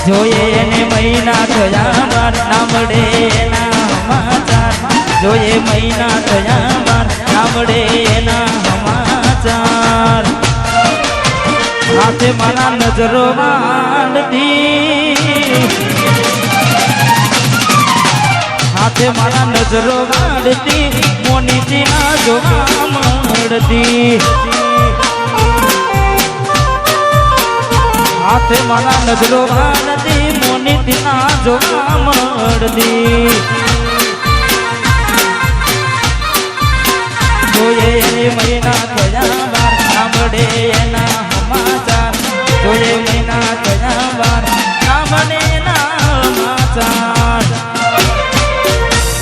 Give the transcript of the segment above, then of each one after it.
જોઈએ એને મહિના થયા બાર નામડે એના સમાચાર જોઈએ મહિના થયા બાર નામડે એના સમાચાર હાથે મારા નજરો માંડતી હાથે મારા નજરો માંડતી મોનીજી ના જોવા મળતી હાથે મારા નજરો માંડતી મોનીજી ના જોવા મળતી જોઈએ એને મહિના થયા બાર નામડે એના સમાચાર જોઈએ મહિના થયા બાર નામડે એના સમાચાર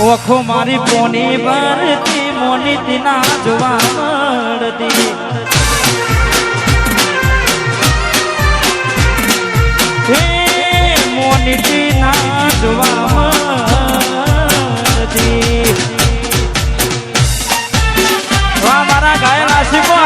ઓખો મારી પોની ભરતી મોનીજી ના જોવા મળતી હે મોનીજી ના જોવા મળતી વાહ મારા ઘાયલ આશિકો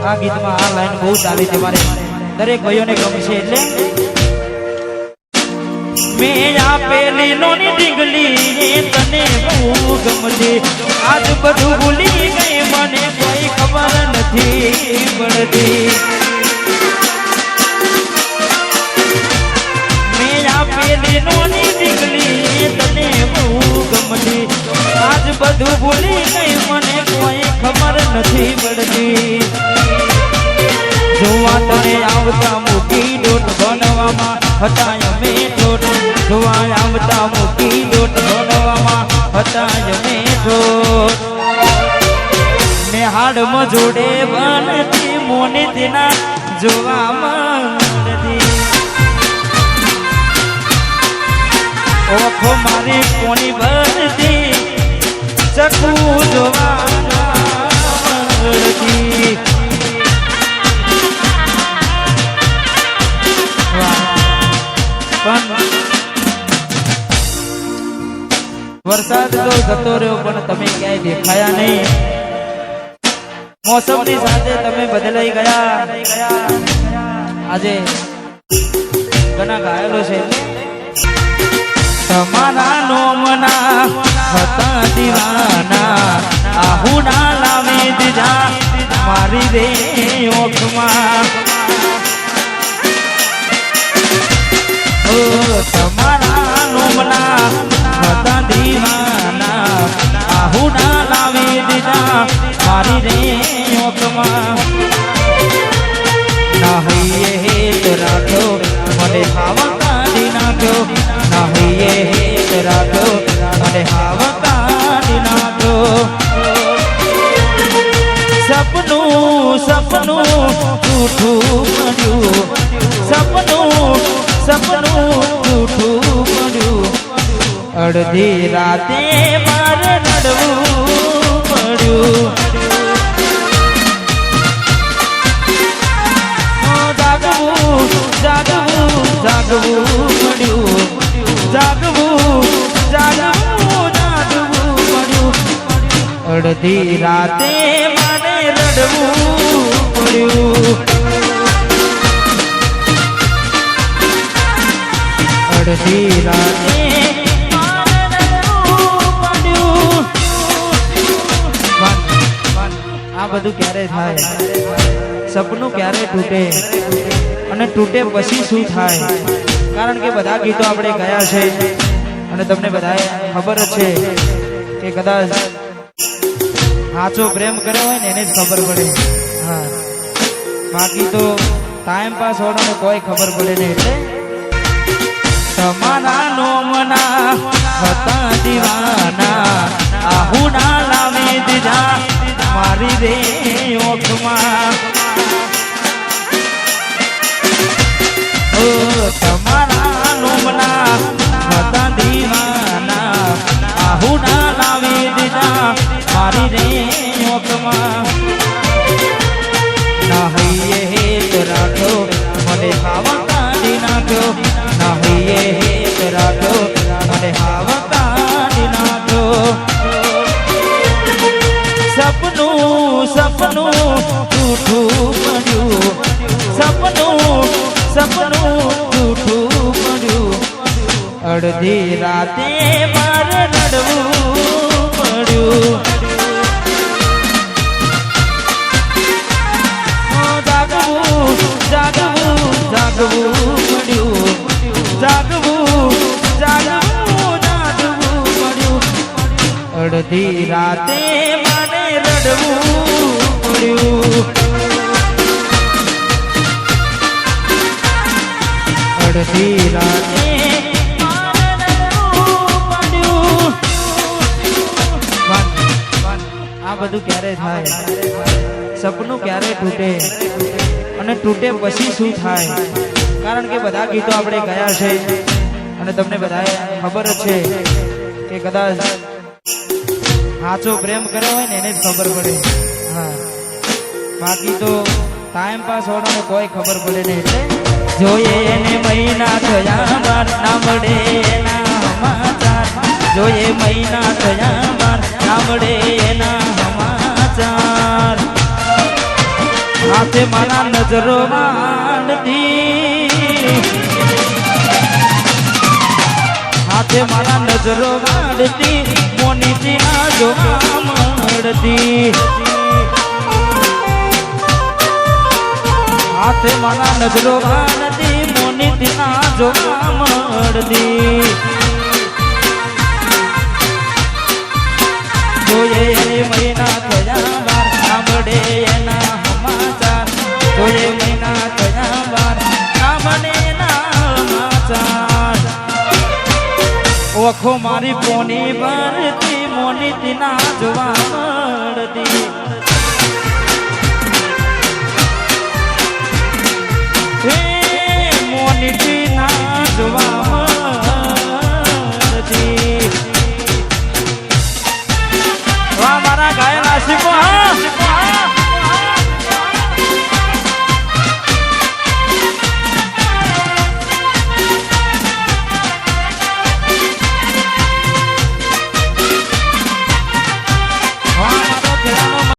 આ ગીતમાં આ લાઈન બહુ ચાલી છે મારે દરેક ભાઈઓને ગમશે એટલે મેં આપેલી લોની ડીંગલી તને બહુ ગમશે આજ બધું ભૂલી ગઈ મને કોઈ ખબર નથી પડતી મેં આપેલી લોની ડીંગલી તને બહુ ગમશે આજ બધું ભૂલી ગઈ મને કોઈ ખબર નથી પડતી જોવા તને આવતા મૂકી દોટ બનવામાં હતા અમે ઠોઠ જોવા આવતા મૂકી દોટ બનવામાં હતા અમે ઠોઠ મેં હાડમાં જોડે બનતી મોનીજી ના જોવા મળતી ઓખો મારી કોની ભરતી ચકુ જોવા મળતી વરસાદ તો જતો રહ્યો પણ તમે ક્યાંય દેખાયા નહીં મોસમની સાથે તમે બદલાઈ ગયા આજે ઘણા ઘાયલો છે તમારા નોમના હતા દીવાના આહુના લાવી દીધા મારી રે ઓખમાં તમારા નોમના હતા દીવાના આહુના લાવી દીધા મારી રે ઓખમાં ના હૈયે હેત રાખ્યો મને હાવા કાઢી નાખ્યો ના હૈયે હેત રાખ્યો મને હાવા કાઢી નાખ્યો સપનું સપનું જૂઠું પડ્યું સપનું જૂઠું પડ્યું અડધી રાતે મારે રડવું પડ્યું જાગવું જાગવું જાગવું પડ્યું જાગવું જાગવું જાગવું પડ્યું અડધી રાતે મારે રડવું પડ્યું અડધી રાતે આ બધું ક્યારે થાય સપનું ક્યારે તૂટે અને તૂટે પછી શું થાય કારણ કે બધા ગીતો આપણે ગયા છે અને તમને બધાએ ખબર જ છે કે કદાચ સાચો પ્રેમ કર્યો હોય ને એને જ ખબર પડે હા બાકી તો ટાઈમ પાસ હોવાનો કોઈ ખબર પડે નહીં એટલે તમારા નોમના હતા દીવાના આહુના લાવી દીધા મારી રે સુખમાં તમારા નોમના હતા દીવાના આહુડા લાવી દીધા મારી રે ઓકમાં ના હૈયે હેત રાખ્યો મને હાવા કાઢી નાખ્યો ના હૈયે હેત રાખ્યો મને હાવા કાઢી નાખ્યો સપનું સપનું જૂઠું પડ્યું સપનું જૂઠું પડ્યું અડધી રાતે મારે રડવું પડ્યું જાગવું પડ્યું પડ્યું અડધી રાતે મારે રડવું પડ્યું અડધી રાતે આ બધું ક્યારે થાય સપનું ક્યારે તૂટે અને તૂટે પછી શું થાય કારણ કે બધા ગીતો આપણે ગયા છે અને તમને બધાએ ખબર જ છે કે કદાચ સાચો પ્રેમ કર્યો હોય ને એને જ ખબર પડે હા બાકી તો ટાઈમ પાસ હોવાનો કોઈ ખબર પડે નહીં એટલે જોઈએ એને મહિના થયા બાર ના મળે એના સમાચાર જોઈએ મહિના થયા બાર ના મળે એના સમાચાર હાથે મારા નજરો માંડતી હાથે મારા નજરો માંડતી મોનીથી ના જોવા મળતી હાથે મારા નજરો માંડતી મોનીથી ના જોવા મળતી જોઈએ એને મહિના થયા બાર ના મળે એના સમાચાર જોઈએ મહિના થયા બાર ના મળે એના સમાચાર ઓખો મારી પોની ભરતી મોનીથી ના જોવા મળતી મોનીથી ના જોવા